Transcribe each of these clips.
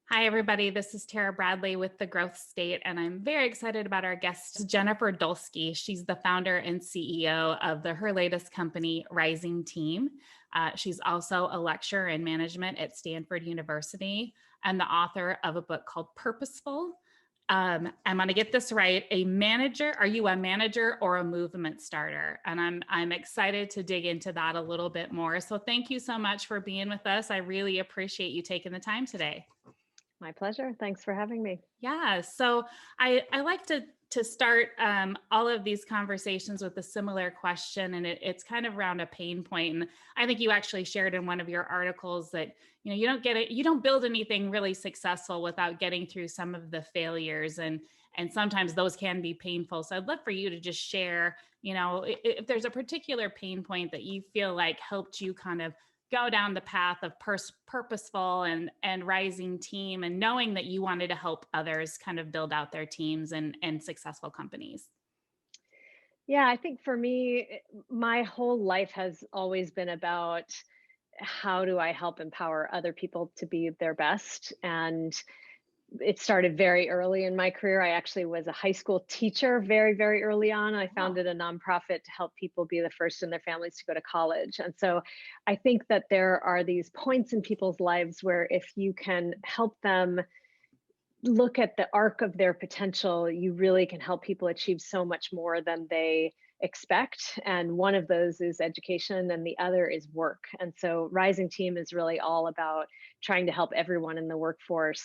Hi, everybody. This is Tara Bradley with The Growth State, and I'm very excited about our guest, Jennifer Dulski. She's the founder and CEO of her latest company, Rising Team. She's also a lecturer in management at Stanford University and the author of a book called Purposeful. I'm going to get this right. A manager? Are you a manager or a movement starter? And I'm excited to dig into that a little bit more. So thank you so much for being with us. I really appreciate you taking the time today. My pleasure. Thanks for having me. Yeah. So I like to start all of these conversations with a similar question, and it's kind of around a pain point. And I think you actually shared in one of your articles that you don't build anything really successful without getting through some of the failures, and sometimes those can be painful. So I'd love for you to just share, if there's a particular pain point that you feel like helped you kind of go down the path of purposeful and rising team, and knowing that you wanted to help others kind of build out their teams and successful companies. Yeah, I think for me, my whole life has always been about how do I help empower other people to be their best. And it started very early in my career. I actually was a high school teacher very, very early on. I Oh, founded a nonprofit to help people be the first in their families to go to college. And so I think that there are these points in people's lives where if you can help them look at the arc of their potential, you really can help people achieve so much more than they expect. And one of those is education, and the other is work. And so, Rising Team is really all about trying to help everyone in the workforce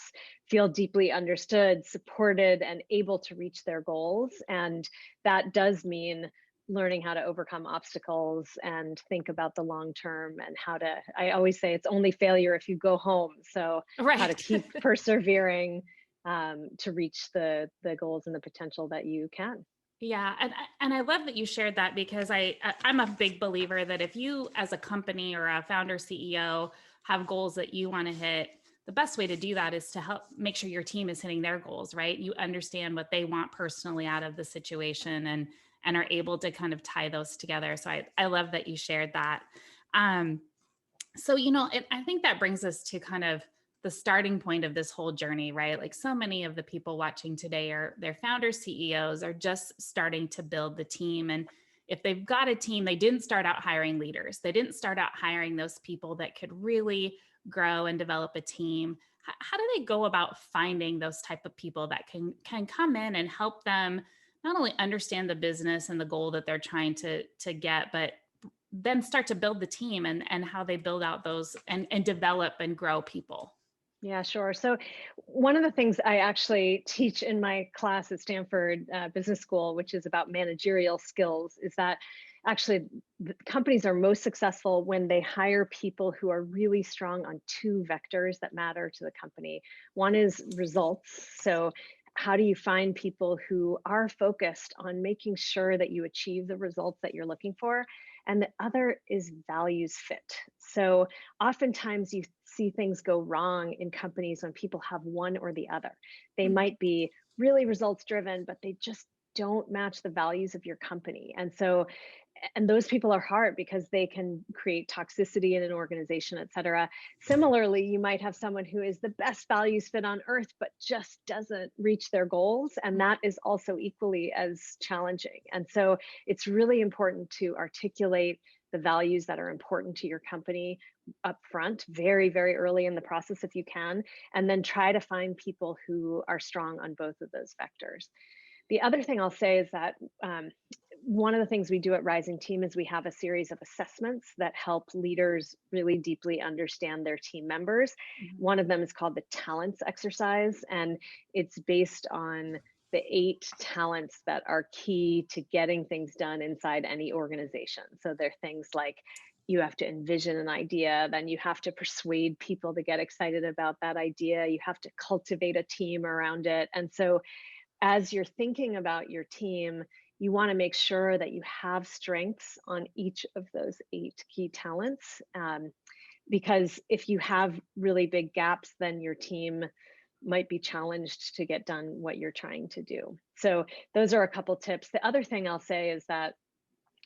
feel deeply understood, supported, and able to reach their goals. And that does mean learning how to overcome obstacles and think about the long term, and how to, I always say it's only failure if you go home. So, how to right. keep persevering to reach the goals and the potential that you can. Yeah, and I love that you shared that, because I'm a big believer that if you as a company or a founder CEO have goals that you want to hit, the best way to do that is to help make sure your team is hitting their goals, right? You understand what they want personally out of the situation, and are able to kind of tie those together. So I love that you shared that. Um, so I think that brings us to kind of the starting point of this whole journey, right? Like, so many of the people watching today are their founders, CEOs, are just starting to build the team. And if they've got a team, they didn't start out hiring leaders, they didn't start out hiring those people that could really grow and develop a team. How do they go about finding those type of people that can come in and help them not only understand the business and the goal that they're trying to get, but then start to build the team, and how they build out those and develop and grow people? Yeah, sure. So, one of the things I actually teach in my class at Stanford Business School, which is about managerial skills, is that actually the companies are most successful when they hire people who are really strong on two vectors that matter to the company. One is results. So, how do you find people who are focused on making sure that you achieve the results that you're looking for? And the other is values fit. So, oftentimes you see things go wrong in companies when people have one or the other. They Mhm. might be really results driven, but they just don't match the values of your company. And those people are hard because they can create toxicity in an organization, et cetera. Similarly, you might have someone who is the best values fit on earth, but just doesn't reach their goals. And that is also equally as challenging. And so it's really important to articulate the values that are important to your company up front, very, very early in the process if you can, and then try to find people who are strong on both of those vectors. The other thing I'll say is that one of the things we do at Rising Team is we have a series of assessments that help leaders really deeply understand their team members. Mhm. One of them is called the talents exercise, and it's based on the 8 talents that are key to getting things done inside any organization. So they're things like you have to envision an idea, then you have to persuade people to get excited about that idea, you have to cultivate a team around it. And so as you're thinking about your team, you want to make sure that you have strengths on each of those 8 key talents. Because if you have really big gaps, then your team might be challenged to get done what you're trying to do. So, those are a couple tips. The other thing I'll say is that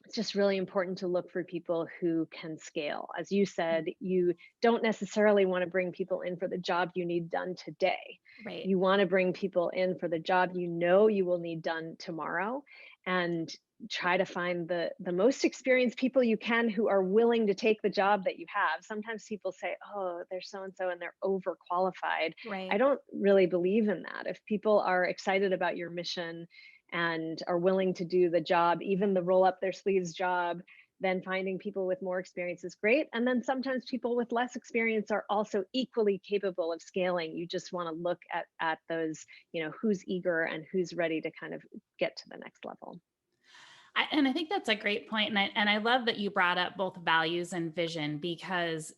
it's just really important to look for people who can scale. As you said, you don't necessarily want to bring people in for the job you need done today. Right. You want to bring people in for the job you know you will need done tomorrow, and try to find the most experienced people you can who are willing to take the job that you have. Sometimes people say, "Oh, they're so and so and they're overqualified." I Right. don't really believe in that. If people are excited about your mission and are willing to do the job, even the roll up their sleeves job, then finding people with more experience is great. And then sometimes people with less experience are also equally capable of scaling. You just want to look at those, who's eager and who's ready to kind of get to the next level. And I think that's a great point. And I love that you brought up both values and vision because,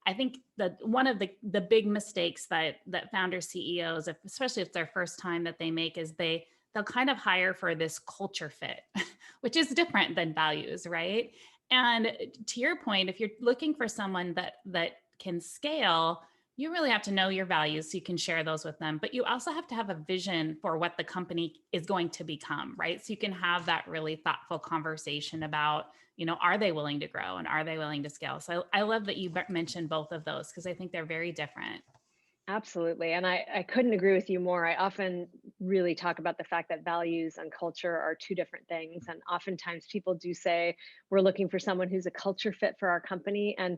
I think that one of the big mistakes that founder CEOs, especially if it's their first time that they make, is they'll kind of hire for this culture fit, which is different than values, right? And to your point, if you're looking for someone that can scale, you really have to know your values so you can share those with them. But you also have to have a vision for what the company is going to become, right? So you can have that really thoughtful conversation about, are they willing to grow and are they willing to scale? So I love that you mentioned both of those because I think they're very different. Absolutely. And I couldn't agree with you more. I often really talk about the fact that values and culture are two different things. And oftentimes people do say, we're looking for someone who's a culture fit for our company. And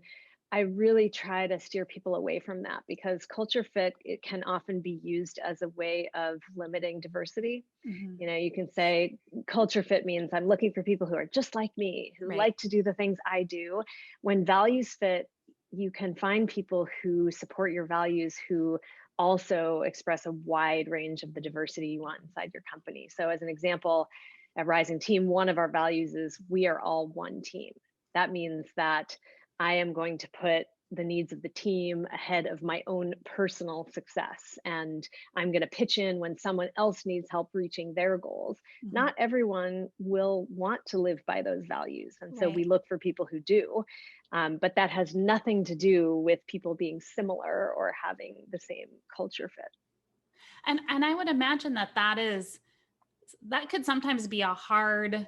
I really try to steer people away from that because culture fit, it can often be used as a way of limiting diversity. Mhm. You can say culture fit means I'm looking for people who are just like me, who Right. like to do the things I do. When values fit, you can find people who support your values, who also express a wide range of the diversity you want inside your company. So, as an example, at Rising Team, one of our values is we are all one team. That means that I am going to put the needs of the team ahead of my own personal success. And I'm going to pitch in when someone else needs help reaching their goals. Mhm. Not everyone will want to live by those values. And so we Right. look for people who do. But that has nothing to do with people being similar or having the same culture fit. And I would imagine that could sometimes be a hard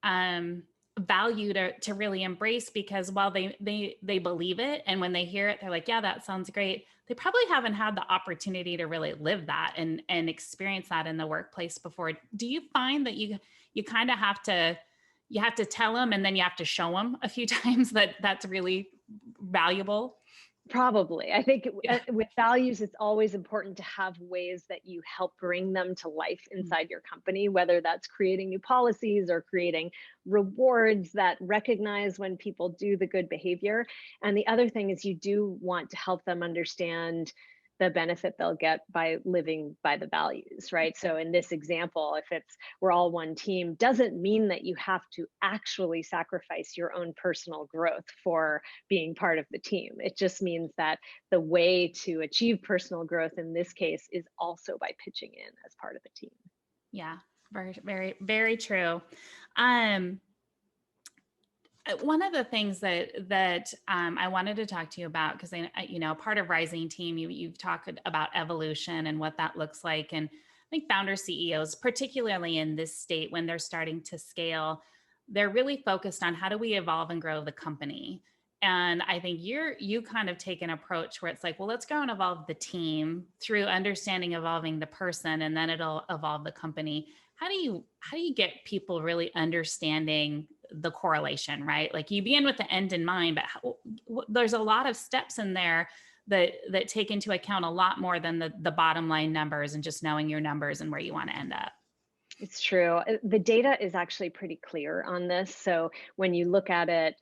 um value to really embrace because while they believe it and when they hear it they're like, yeah, that sounds great, they probably haven't had the opportunity to really live that and experience that in the workplace before. Do you find that you kind of have to tell them and then you have to show them a few times that that's really valuable? Probably. I think Yeah. with values, it's always important to have ways that you help bring them to life Mm. inside your company, whether that's creating new policies or creating rewards that recognize when people do the good behavior. And the other thing is, you do want to help them understand the benefit they'll get by living by the values, right? Right. So in this example, if it's we're all one team, doesn't mean that you have to actually sacrifice your own personal growth for being part of the team. It just means that the way to achieve personal growth in this case is also by pitching in as part of the team. Yeah, very, very, very true. Um, One of the things that I wanted to talk to you about because part of Rising Team, you've talked about evolution and what that looks like, and I think founder CEOs, particularly in this state when they're starting to scale, they're really focused on how do we evolve and grow the company. And I think you kind of take an approach where it's like, well, let's go and evolve the team through understanding evolving the person, and then it'll evolve the company. How do you get people really understanding the correlation, right? Like you begin with the end in mind, but there's a lot of steps in there that take into account a lot more than the bottom line numbers and just knowing your numbers and where you want to end up. It's true. The data is actually pretty clear on this. So when you look at it,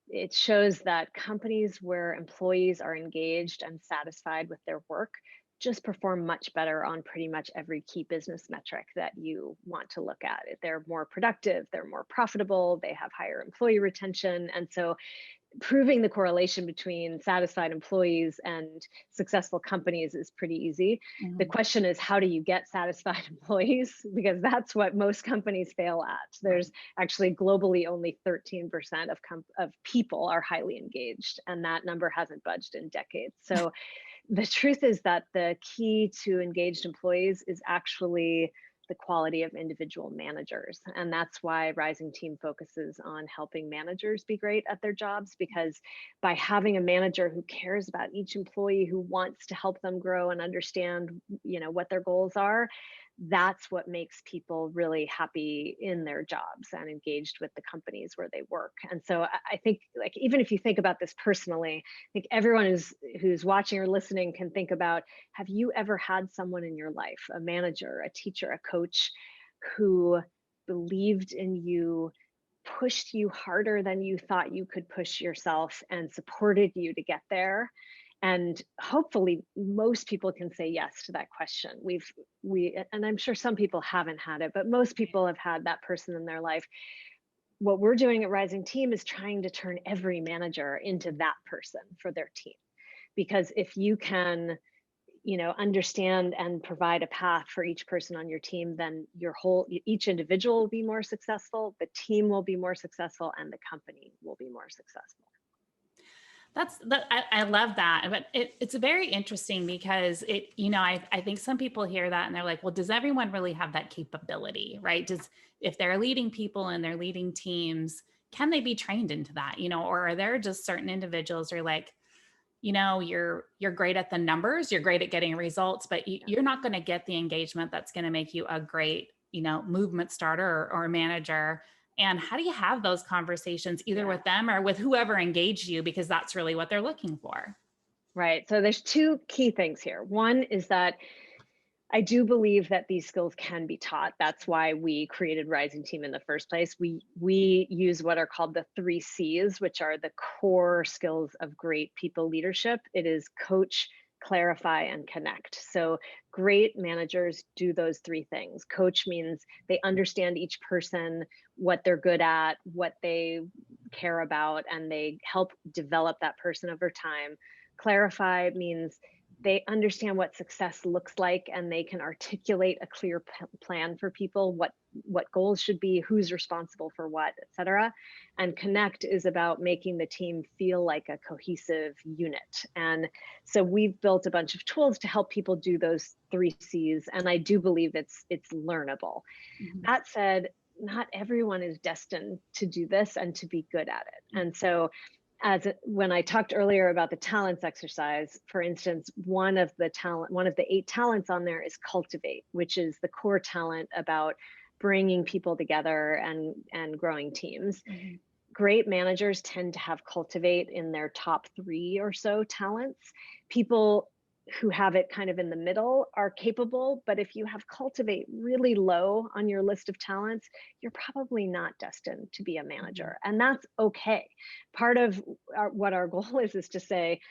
it shows that companies where employees are engaged and satisfied with their work just perform much better on pretty much every key business metric that you want to look at. They're more productive, they're more profitable, they have higher employee retention. And so proving the correlation between satisfied employees and successful companies is pretty easy. The Mhm. question is, how do you get satisfied employees? Because that's what most companies fail at. Right. There's actually globally only 13% of people are highly engaged, and that number hasn't budged in decades. So the truth is that the key to engaged employees is actually the quality of individual managers. And that's why Rising Team focuses on helping managers be great at their jobs, because by having a manager who cares about each employee, who wants to help them grow and understand, what their goals are, that's what makes people really happy in their jobs and engaged with the companies where they work. And so I think, like, even if you think about this personally, I think everyone who's watching or listening can think about, have you ever had someone in your life, a manager, a teacher, a coach, who believed in you, pushed you harder than you thought you could push yourself, and supported you to get there? And hopefully most people can say yes to that question. And I'm sure some people haven't had it, but most people have had that person in their life. What we're doing at Rising Team is trying to turn every manager into that person for their team. Because if you can, understand and provide a path for each person on your team, then each individual will be more successful, the team will be more successful, and the company will be more successful. I love that. But it's very interesting because I think some people hear that and they're like, well, does everyone really have that capability, right? If they're leading people and they're leading teams, can they be trained into that, or are there just certain individuals who are like, you're great at the numbers, you're great at getting results, but you're not going to get the engagement that's going to make you a great, movement starter or manager. And how do you have those conversations either with them or with whoever engaged you? Because that's really what they're looking for. Right. So there's two key things here. One is that I do believe that these skills can be taught. That's why we created Rising Team in the first place. We use what are called the 3 C's, which are the core skills of great people leadership. It is coach, clarify, and connect. So great managers do those 3 things. Coach means they understand each person, what they're good at, what they care about, and they help develop that person over time. Clarify means they understand what success looks like, and they can articulate a clear plan for people, what goals should be, who's responsible for what, et cetera. And connect is about making the team feel like a cohesive unit. And so we've built a bunch of tools to help people do those 3 C's, and I do believe it's learnable. Mhm. That said, not everyone is destined to do this and to be good at it. And so when I talked earlier about the talents exercise, for instance, one of the 8 talents on there is cultivate, which is the core talent about bringing people together and growing teams. Mhm. Great managers tend to have cultivate in their top 3 or so talents. People who have it kind of in the middle are capable, but if you have cultivate really low on your list of talents, you're probably not destined to be a manager. And that's okay. Part of what our goal is to say,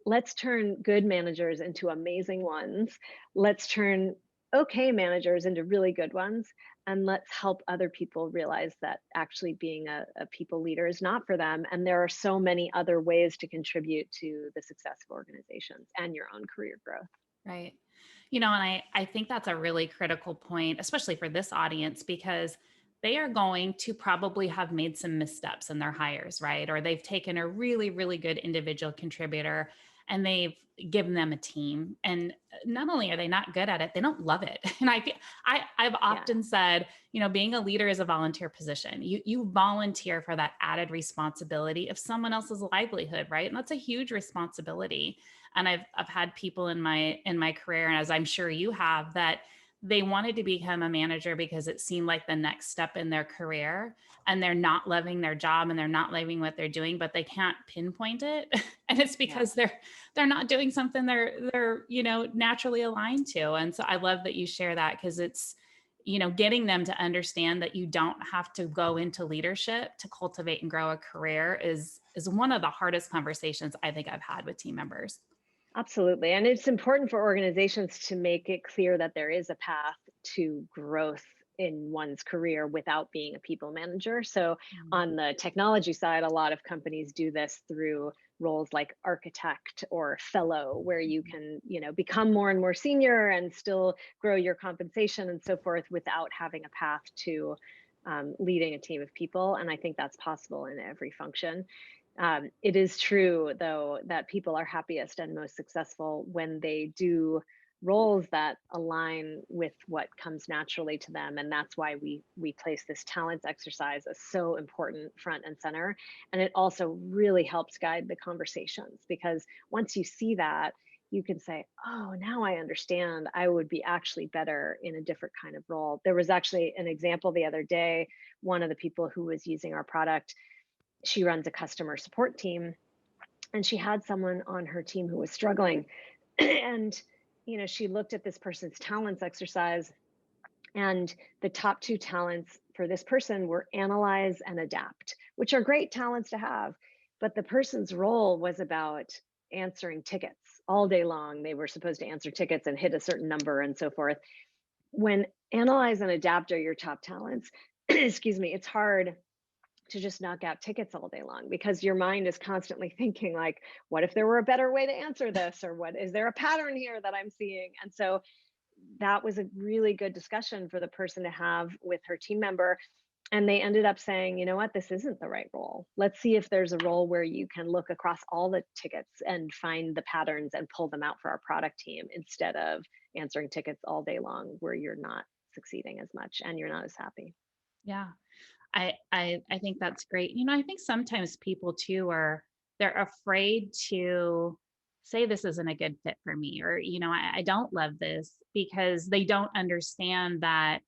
let's turn good managers into amazing ones. Let's turn okay managers into really good ones. And let's help other people realize that actually being a people leader is not for them. And there are so many other ways to contribute to the success of organizations and your own career growth. Right. And I think that's a really critical point, especially for this audience, because they are going to probably have made some missteps in their hires, right? Or they've taken a really, really good individual contributor and they've given them a team. And not only are they not good at it, they don't love it. And I've Yeah. often said, being a leader is a volunteer position. You volunteer for that added responsibility of someone else's livelihood, right? And that's a huge responsibility. And I've had people in my career, and as I'm sure you have, that they wanted to become a manager because it seemed like the next step in their career, and they're not loving their job and they're not loving what they're doing, but they can't pinpoint it. And it's Yeah. because they're not doing something they're naturally aligned to. And so I love that you share that, because it's getting them to understand that you don't have to go into leadership to cultivate and grow a career is one of the hardest conversations I think I've had with team members. Absolutely. And it's important for organizations to make it clear that there is a path to growth in one's career without being a people manager. So Mhm. on the technology side, a lot of companies do this through roles like architect or fellow, where you can, become more and more senior and still grow your compensation and so forth without having a path to leading a team of people. And I think that's possible in every function. It is true, though, that people are happiest and most successful when they do roles that align with what comes naturally to them. And that's why we place this talents exercise as so important front and center. And it also really helps guide the conversations, because once you see that, you can say, oh, now I understand, I would be actually better in a different kind of role. There was actually an example the other day. One of the people who was using our product, she runs a customer support team, and she had someone on her team who was struggling. And she looked at this person's talents exercise, and the top two talents for this person were analyze and adapt, which are great talents to have. But the person's role was about answering tickets all day long. They were supposed to answer tickets and hit a certain number and so forth. When analyze and adapt are your top talents, excuse me, it's hard to just knock out tickets all day long, because your mind is constantly thinking like, what if there were a better way to answer this, or what is there a pattern here that I'm seeing? And so that was a really good discussion for the person to have with her team member. And they ended up saying, you know what, this isn't the right role. Let's see if there's a role where you can look across all the tickets and find the patterns and pull them out for our product team, instead of answering tickets all day long where you're not succeeding as much and you're not as happy. Yeah. I think that's great. I think sometimes people too they're afraid to say this isn't a good fit for me, or I don't love this, because they don't understand that,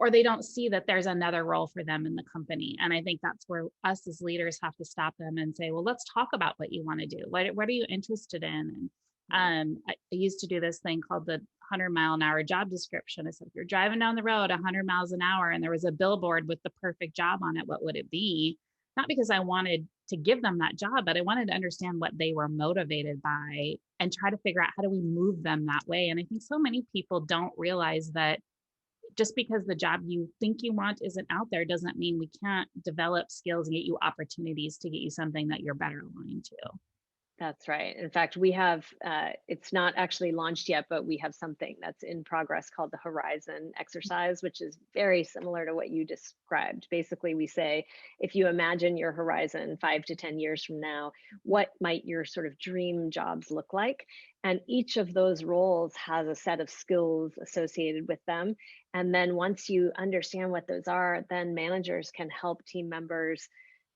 or they don't see that there's another role for them in the company. And I think that's where us as leaders have to stop them and say, well, let's talk about what you want to do. What are you interested in? And I used to do this thing called the 100-mile-an-hour job description. I said, if you're driving down the road 100 miles an hour and there was a billboard with the perfect job on it, what would it be? Not because I wanted to give them that job, but I wanted to understand what they were motivated by and try to figure out how do we move them that way. And I think so many people don't realize that just because the job you think you want isn't out there doesn't mean we can't develop skills and get you opportunities to get you something that you're better aligned to. That's right. In fact, we have, it's not actually launched yet, but we have something that's in progress called the Horizon exercise, which is very similar to what you described. Basically, we say, if you imagine your horizon 5 to 10 years from now, what might your sort of dream jobs look like? And each of those roles has a set of skills associated with them. And then once you understand what those are, then managers can help team members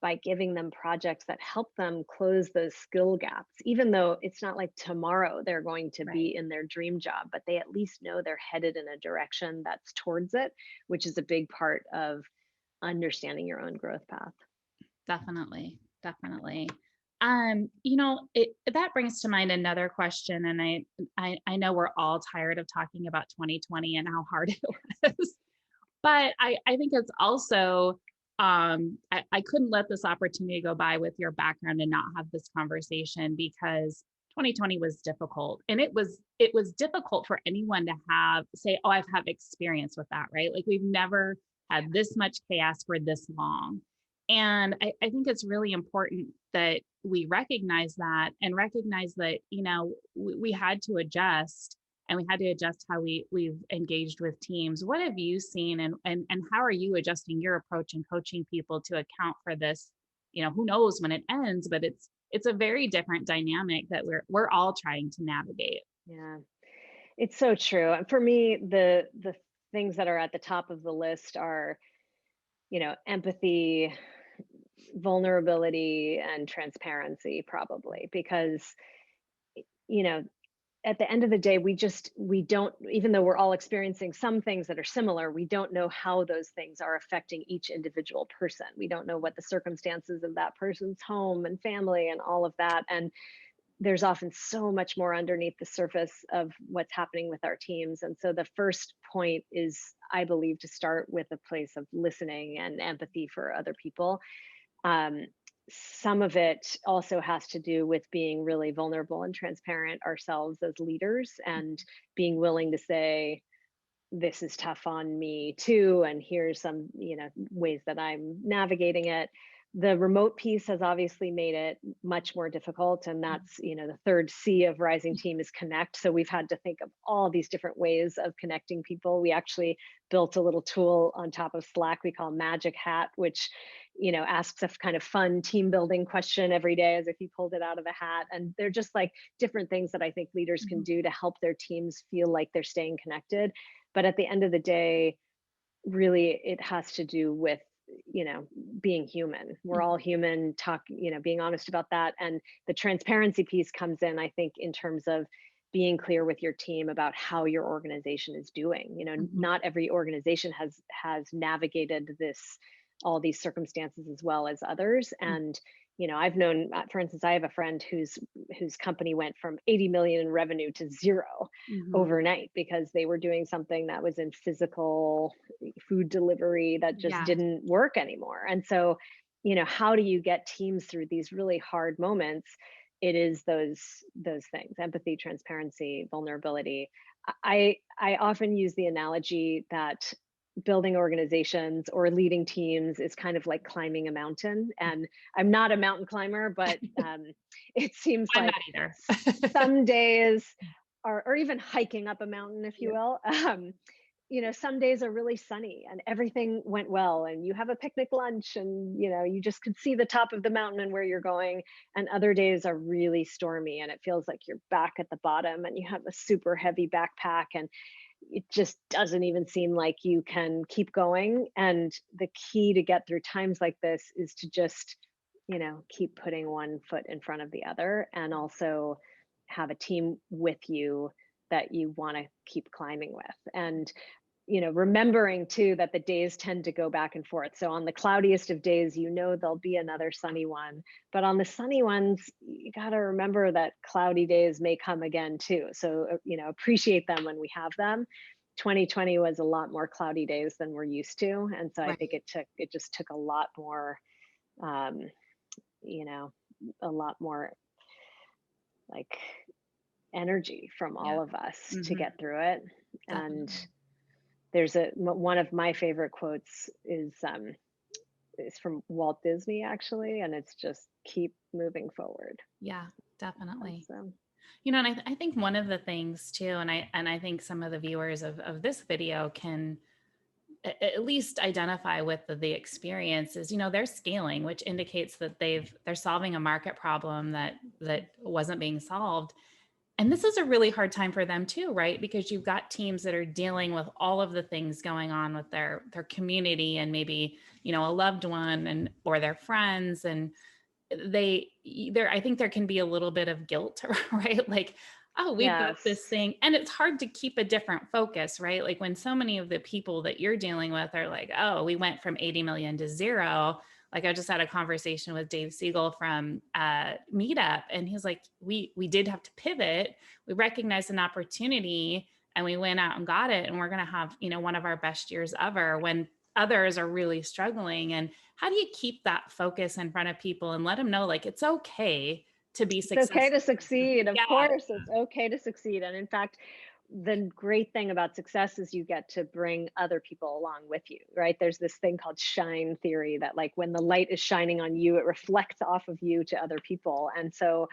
by giving them projects that help them close those skill gaps, even though it's not like tomorrow they're going to Right. be in their dream job, but they at least know they're headed in a direction that's towards it, which is a big part of understanding your own growth path. Definitely. Definitely. That brings to mind another question. And I know we're all tired of talking about 2020 and how hard it was. But I think it's also, I couldn't let this opportunity go by with your background and not have this conversation, because 2020 was difficult, and it was difficult for anyone to have say, oh, I've had experience with that, right? Like, we've never had this much chaos for this long. And I think it's really important that we recognize that, and recognize that, we had to adjust, and we had to adjust how we've engaged with teams. What have you seen, and how are you adjusting your approach and coaching people to account for this? Who knows when it ends, but it's a very different dynamic that we're all trying to navigate. Yeah, it's so true. And for me, the things that are at the top of the list are, empathy, vulnerability, and transparency, probably, because you know at the end of the day, we don't, even though we're all experiencing some things that are similar, we don't know how those things are affecting each individual person. We don't know what the circumstances of that person's home and family and all of that. And there's often so much more underneath the surface of what's happening with our teams. And so the first point is, I believe, to start with a place of listening and empathy for other people. um, some of it also has to do with being really vulnerable and transparent ourselves as leaders, and being willing to say, this is tough on me too, and here's some ways that I'm navigating it. The remote piece has obviously made it much more difficult, and that's the third C of Rising Team is connect. So we've had to think of all these different ways of connecting people. We actually built a little tool on top of Slack we call Magic Hat, which asks a kind of fun team building question every day as if he pulled it out of a hat. And they're just like different things that I think leaders can Mhm. do to help their teams feel like they're staying connected. But at the end of the day, really it has to do with you know being human. We're all Mhm. human. Being honest about that, and the transparency piece comes in, I think, in terms of being clear with your team about how your organization is doing. Mhm. Not every organization has navigated this all these circumstances as well as others. Mhm. And I've known, for instance, I have a friend whose company went from 80 million in revenue to zero Mhm. overnight because they were doing something that was in physical food delivery that just Yeah. didn't work anymore. And so, how do you get teams through these really hard moments? It is those things: empathy, transparency, vulnerability. I often use the analogy that building organizations or leading teams is kind of like climbing a mountain. And I'm not a mountain climber, but it seems I'm like not either. some days or even hiking up a mountain, if you Yeah. will. Some days are really sunny and everything went well, and you have a picnic lunch, and you just could see the top of the mountain and where you're going. And other days are really stormy, and it feels like you're back at the bottom, and you have a super heavy backpack, and it just doesn't even seem like you can keep going. And the key to get through times like this is to just keep putting one foot in front of the other, and also have a team with you that you want to keep climbing with. And remembering too that the days tend to go back and forth. So on the cloudiest of days, there'll be another sunny one. But on the sunny ones, you got to remember that cloudy days may come again too. So, appreciate them when we have them. 2020 was a lot more cloudy days than we're used to. And so I think Right. it just took a lot more, um, you know, a lot more like energy from Yeah. all of us to Mhm. get through it. And Definitely. one of my favorite quotes is from Walt Disney, actually, and it's just keep moving forward. Yeah, definitely. So And I think one of the things too, and I think some of the viewers of this video can at least identify with the experience is, they're scaling, which indicates that they're solving a market problem that wasn't being solved. And this is a really hard time for them too, right? Because you've got teams that are dealing with all of the things going on with their community, and maybe, a loved one and or their friends. And I think there can be a little bit of guilt, right? Like, oh, we built this yes, thing, and it's hard to keep a different focus, right? Like when so many of the people that you're dealing with are like, oh, we went from 80 million to zero. Like I just had a conversation with Dave Siegel from Meetup, and he's like, we did have to pivot. We recognized an opportunity, and we went out and got it, and we're going to have one of our best years ever when others are really struggling. And how do you keep that focus in front of people and let them know, like, it's okay to be it's okay successful? to succeed. Of Yeah. course, it's okay to succeed. And in fact, the great thing about success is you get to bring other people along with you, right? There's this thing called shine theory that, like, when the light is shining on you, it reflects off of you to other people. And so,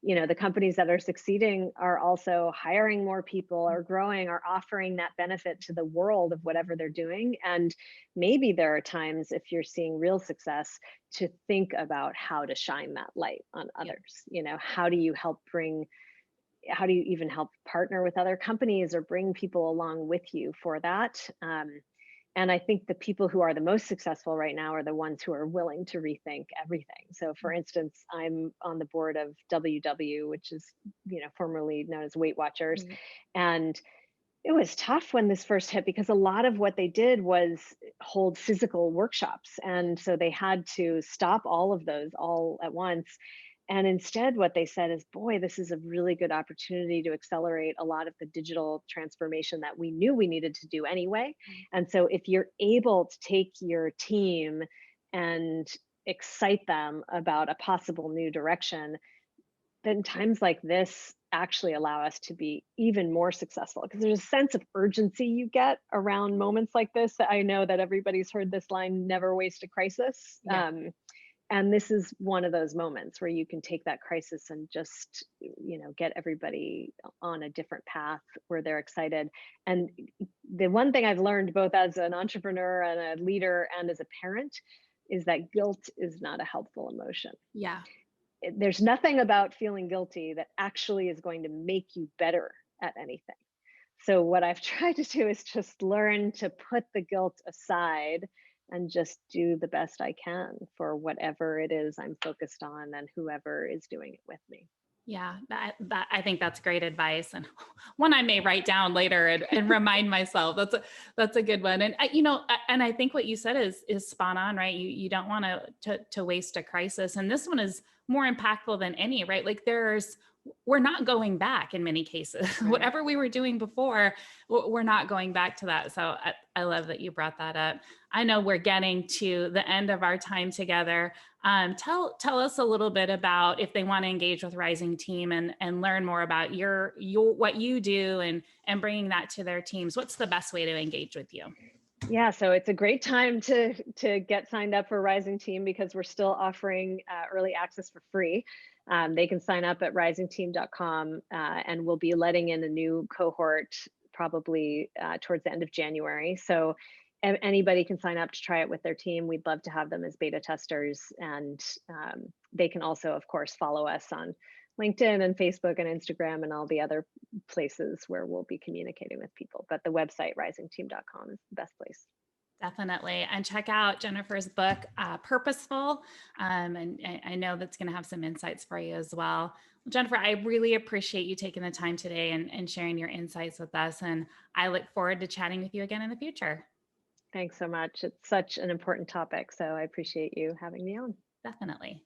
the companies that are succeeding are also hiring more people, are growing, are offering that benefit to the world of whatever they're doing. And maybe there are times, if you're seeing real success, to think about how to shine that light on Yeah. others. How do you even help partner with other companies or bring people along with you for that? And I think the people who are the most successful right now are the ones who are willing to rethink everything. So, for instance, I'm on the board of WW, which is, formerly known as Weight Watchers. Right. And it was tough when this first hit because a lot of what they did was hold physical workshops. And so they had to stop all of those all at once. And instead, what they said is, boy, this is a really good opportunity to accelerate a lot of the digital transformation that we knew we needed to do anyway. And so, if you're able to take your team and excite them about a possible new direction, then times like this actually allow us to be even more successful because there's a sense of urgency you get around moments like this. I know that everybody's heard this line, never waste a crisis. Yeah. And this is one of those moments where you can take that crisis and just get everybody on a different path where they're excited. And the one thing I've learned, both as an entrepreneur and a leader and as a parent, is that guilt is not a helpful emotion. Yeah. There's nothing about feeling guilty that actually is going to make you better at anything. So what I've tried to do is just learn to put the guilt aside and just do the best I can for whatever it is I'm focused on and whoever is doing it with me. Yeah, that I think that's great advice, and one I may write down later and remind myself. That's a good one. And and I think what you said is spot on, right? You don't want to waste a crisis, and this one is more impactful than any, right? Like we're not going back in many cases. Right. Whatever we were doing before, we're not going back to that. So I love that you brought that up. I know we're getting to the end of our time together. Tell us a little bit about if they want to engage with Rising Team and learn more about your what you do and bringing that to their teams. What's the best way to engage with you? Yeah, so it's a great time to get signed up for Rising Team because we're still offering early access for free. They can sign up at risingteam.com, and we'll be letting in a new cohort probably towards the end of January. So anybody can sign up to try it with their team. We'd love to have them as beta testers, and they can also, of course, follow us on LinkedIn and Facebook and Instagram and all the other places where we'll be communicating with people. But the website, risingteam.com, is the best place. Definitely. And check out Jennifer's book, Purposeful. And I know that's going to have some insights for you as well. Jennifer, I really appreciate you taking the time today and sharing your insights with us. And I look forward to chatting with you again in the future. Thanks so much. It's such an important topic. So I appreciate you having me on. Definitely.